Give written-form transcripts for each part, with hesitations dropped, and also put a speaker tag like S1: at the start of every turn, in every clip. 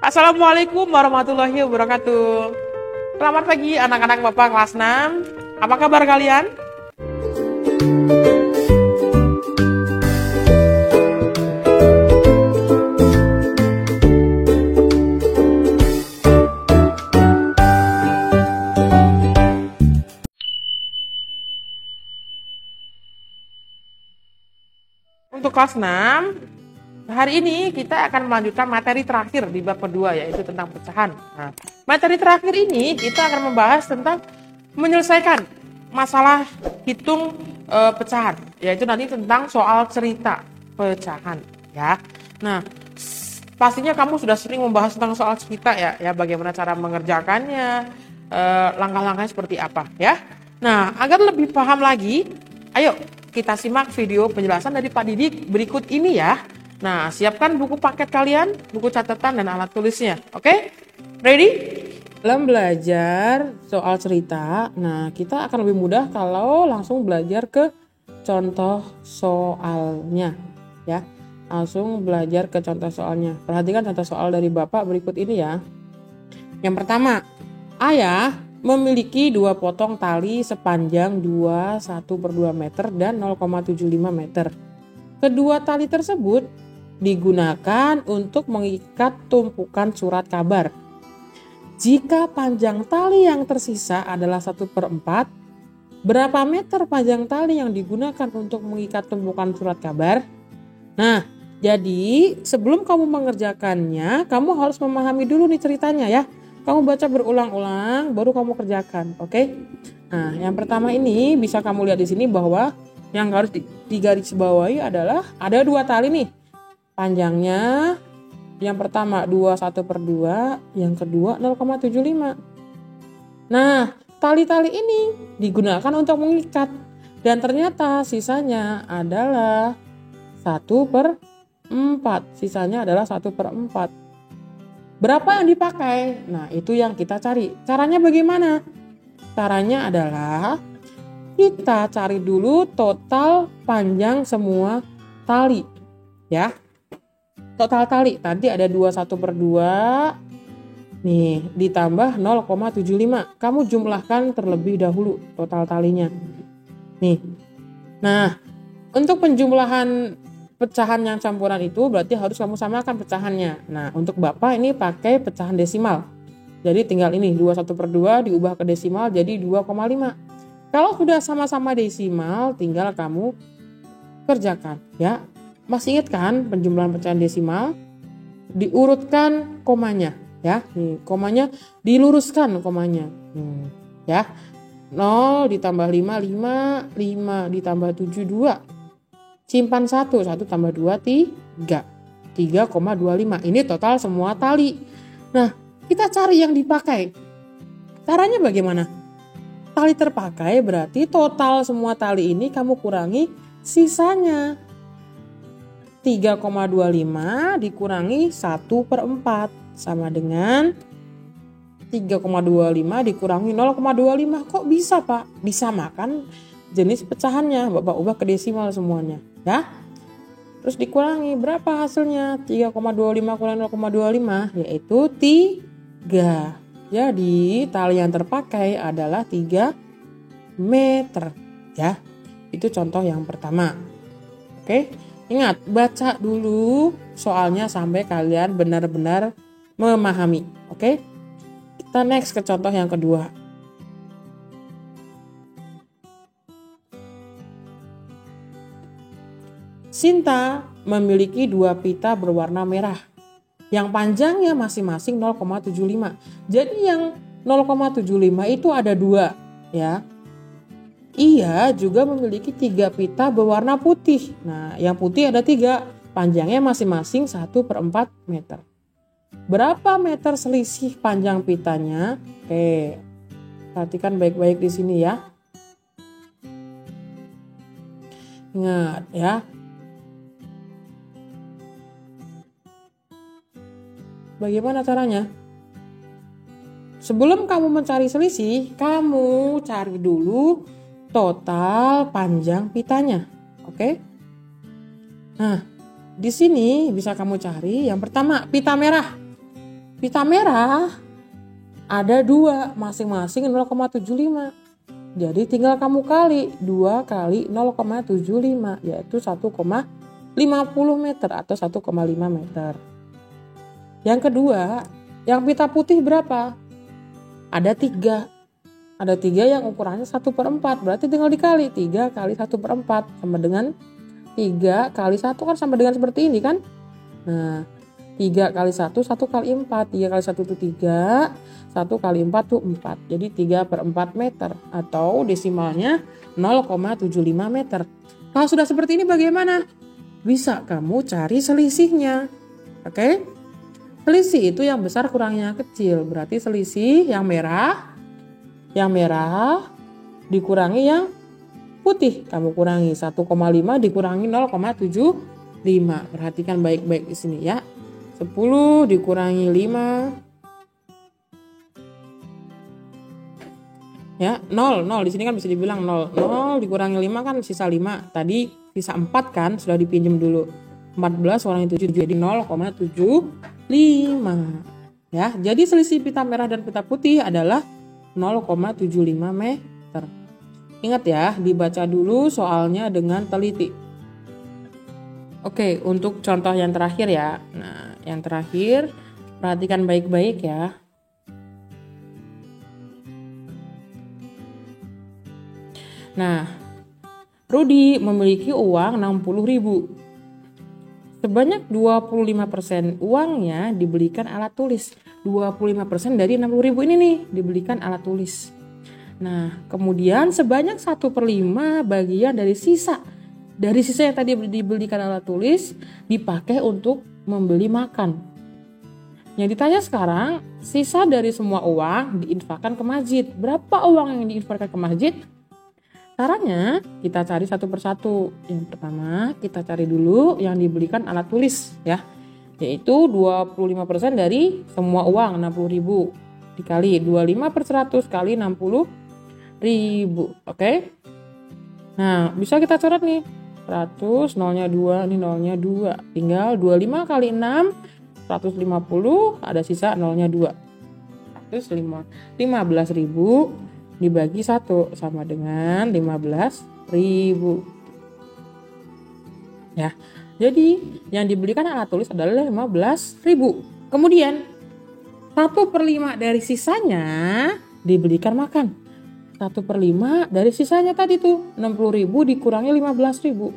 S1: Assalamualaikum warahmatullahi wabarakatuh. Selamat pagi anak-anak Bapak kelas 6. Apa kabar kalian? Untuk kelas 6, hari ini kita akan melanjutkan materi terakhir di bab kedua, yaitu tentang pecahan. Nah, materi terakhir ini kita akan membahas tentang menyelesaikan masalah hitung pecahan, yaitu nanti tentang soal cerita pecahan, ya. Nah, pastinya kamu sudah sering membahas tentang soal cerita ya bagaimana cara mengerjakannya, langkah-langkahnya seperti apa, ya. Nah, agar lebih paham lagi, ayo kita simak video penjelasan dari Pak Didik berikut ini ya. Nah, siapkan buku paket kalian, buku catatan dan alat tulisnya. Oke? Ready? Dalam belajar soal cerita, nah kita akan lebih mudah kalau langsung belajar ke contoh soalnya. Ya, langsung belajar ke contoh soalnya. Perhatikan contoh soal dari Bapak berikut ini ya. Yang pertama, ayah memiliki 2 potong tali sepanjang 21/2 meter dan 0,75 meter. Kedua tali tersebut digunakan untuk mengikat tumpukan surat kabar. Jika panjang tali yang tersisa adalah 1/4, berapa meter panjang tali yang digunakan untuk mengikat tumpukan surat kabar? Nah, jadi sebelum kamu mengerjakannya, kamu harus memahami dulu nih ceritanya ya. Kamu baca berulang-ulang, baru kamu kerjakan, oke? Nah, yang pertama ini bisa kamu lihat di sini bahwa yang harus digarisbawahi adalah ada 2 tali nih. Panjangnya yang pertama 21/2, yang kedua 0,75. Nah, tali-tali ini digunakan untuk mengikat dan ternyata sisanya adalah 1/4. Sisanya adalah 1/4. Berapa yang dipakai? Nah, itu yang kita cari. Caranya bagaimana? Caranya adalah kita cari dulu total panjang semua tali. Ya. Total tali. Tadi ada 21/2. Nih, ditambah 0,75. Kamu jumlahkan terlebih dahulu total talinya. Nih. Nah, untuk penjumlahan pecahan yang campuran itu berarti harus kamu samakan pecahannya. Nah, untuk Bapak ini pakai pecahan desimal. Jadi tinggal ini 21/2 diubah ke desimal jadi 2,5. Kalau sudah sama-sama desimal, tinggal kamu kerjakan ya. Masih ingat kan penjumlahan pecahan desimal? Diurutkan komanya ya. Nih, komanya diluruskan komanya. Ya. 0 ditambah 5, 5 ditambah 7, 2. Simpan 1 tambah 2, 3. 3,25. Ini total semua tali. Nah, kita cari yang dipakai. Caranya bagaimana? Tali terpakai berarti total semua tali ini kamu kurangi sisanya. 3,25 dikurangi 1/4 sama dengan 3,25 dikurangi 0,25. Kok bisa, Pak? Disamakan jenis pecahannya, Bapak ubah ke desimal semuanya ya. Terus dikurangi berapa hasilnya? 3,25 kurangi 0,25 yaitu 3. Jadi tali yang terpakai adalah 3 meter ya. Itu contoh yang pertama. Oke, ingat baca dulu soalnya sampai kalian benar-benar memahami. Oke, kita next ke contoh yang kedua. Sinta memiliki 2 pita berwarna merah yang panjangnya masing-masing 0,75. Jadi yang 0,75 itu ada 2 ya. Ia juga memiliki 3 pita berwarna putih. Nah, yang putih ada 3, panjangnya masing-masing 1/4 meter. Berapa meter selisih panjang pitanya? Oke, perhatikan baik-baik di sini ya. Ingat ya. Bagaimana caranya? Sebelum kamu mencari selisih, kamu cari dulu total panjang pitanya. Oke? Nah, di sini bisa kamu cari yang pertama pita merah. Pita merah ada 2, masing-masing 0,75. Jadi tinggal kamu kali 2 kali 0,75, yaitu 1,50 meter atau 1,5 meter. Yang kedua, yang pita putih berapa? Ada 3. Ada 3 yang ukurannya 1/4, berarti tinggal dikali 3 kali 1/4 sama dengan 3 kali 1 kan sama dengan seperti ini kan. Nah, 3 kali 1, 1 kali 4, 3 kali 1 itu 3, 1 kali 4 itu 4. Jadi 3/4 meter atau desimalnya 0,75 meter. Kalau sudah seperti ini bagaimana? Bisa kamu cari selisihnya. Oke? Selisih itu yang besar kurangnya kecil, berarti selisih yang merah dikurangi yang putih. Kamu kurangi 1,5 dikurangi 0,75. Perhatikan baik-baik di sini ya. 10 dikurangi 5. Ya, 0 di sini kan bisa dibilang 0. 0 dikurangi 5 kan sisa 5. Tadi sisa 4 kan sudah dipinjam dulu. 14 kurangi 7 jadi 0,75. Ya, jadi selisih pita merah dan pita putih adalah 0,75 meter. Ingat ya, dibaca dulu soalnya dengan teliti. Oke, untuk contoh yang terakhir ya. Nah, yang terakhir perhatikan baik-baik ya. Nah, Rudi memiliki uang 60.000. Sebanyak 25% uangnya dibelikan alat tulis. 25% dari 60.000 ini nih dibelikan alat tulis. Nah, kemudian sebanyak 1/5 bagian dari sisa. Dari sisa yang tadi dibelikan alat tulis dipakai untuk membeli makan. Yang ditanya sekarang, sisa dari semua uang diinfakkan ke masjid. Berapa uang yang diinfakkan ke masjid? Caranya kita cari satu persatu. Yang pertama kita cari dulu yang dibelikan alat tulis ya. Yaitu 25% dari semua uang 60.000 dikali 25/100 kali 60.000. Oke. Nah, bisa kita coret nih. 100 nolnya 2, ini nolnya 2. Tinggal 25 kali 6 150, ada sisa nolnya 2. 15.000 dibagi 1 sama dengan 15.000. Ya. Jadi yang dibelikan alat tulis adalah 15.000. Kemudian 1/5 dari sisanya dibelikan makan. 1/5 dari sisanya tadi tuh 60.000 dikurangi 15.000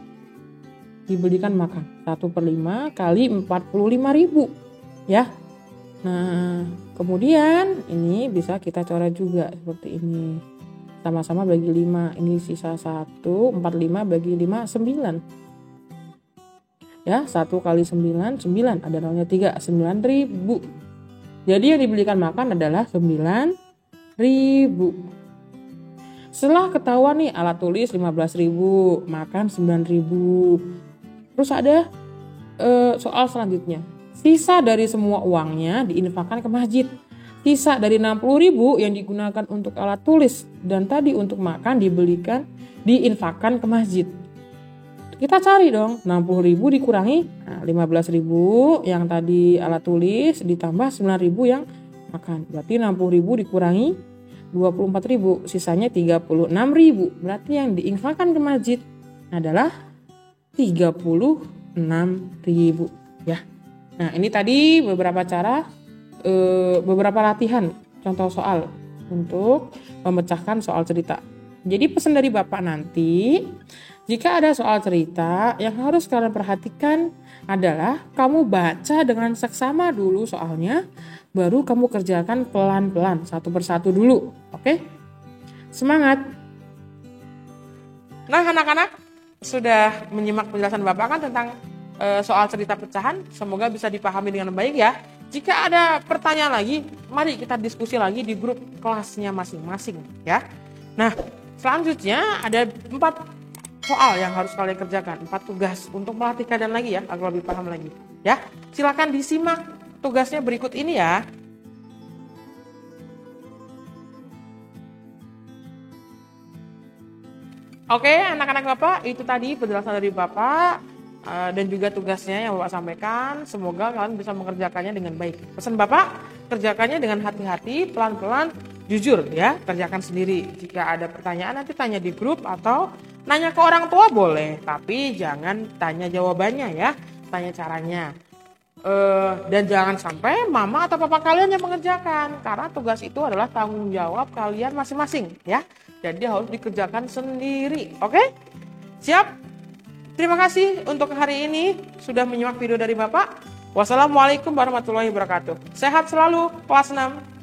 S1: dibelikan makan. 1/5 kali 45.000 ya. Nah, kemudian ini bisa kita coret juga seperti ini. Sama-sama bagi 5. Ini sisa 1, 45 bagi 5, 9. Ya, 1 kali 9, 9. Ada nolnya 3, 9.000. Jadi yang dibelikan makan adalah 9.000. Setelah ketahuan nih alat tulis 15.000, makan 9.000. Terus ada soal selanjutnya. Sisa dari semua uangnya diinfakkan ke masjid. Sisa dari 60.000 yang digunakan untuk alat tulis dan tadi untuk makan diinfakkan ke masjid. Kita cari dong 60.000 dikurangi 15.000 yang tadi alat tulis ditambah 9.000 yang makan. Berarti 60.000 dikurangi 24.000, sisanya 36.000. Berarti yang diinfakkan ke masjid adalah 36.000 ya. Nah, ini tadi beberapa cara, beberapa latihan contoh soal untuk memecahkan soal cerita. Jadi pesan dari Bapak nanti, jika ada soal cerita yang harus kalian perhatikan adalah kamu baca dengan seksama dulu soalnya, baru kamu kerjakan pelan-pelan satu persatu dulu. Oke? Semangat! Nah, anak-anak sudah menyimak penjelasan Bapak kan tentang soal cerita pecahan, semoga bisa dipahami dengan baik ya. Jika ada pertanyaan lagi, mari kita diskusi lagi di grup kelasnya masing-masing ya. Nah, selanjutnya ada 4 soal yang harus kalian kerjakan, 4 tugas untuk melatih kalian lagi ya, agar lebih paham lagi ya. Silakan disimak tugasnya berikut ini ya. Oke, anak-anak Bapak, itu tadi penjelasan dari Bapak dan juga tugasnya yang Bapak sampaikan. Semoga kalian bisa mengerjakannya dengan baik. Pesan Bapak, kerjakannya dengan hati-hati, pelan-pelan, jujur ya, kerjakan sendiri. Jika ada pertanyaan nanti tanya di grup atau nanya ke orang tua boleh, tapi jangan tanya jawabannya ya, tanya caranya. Dan jangan sampai mama atau papa kalian yang mengerjakan, karena tugas itu adalah tanggung jawab kalian masing-masing ya. Jadi harus dikerjakan sendiri. Oke? Siap? Terima kasih untuk hari ini sudah menyimak video dari Bapak. Wassalamualaikum warahmatullahi wabarakatuh. Sehat selalu kelas 6.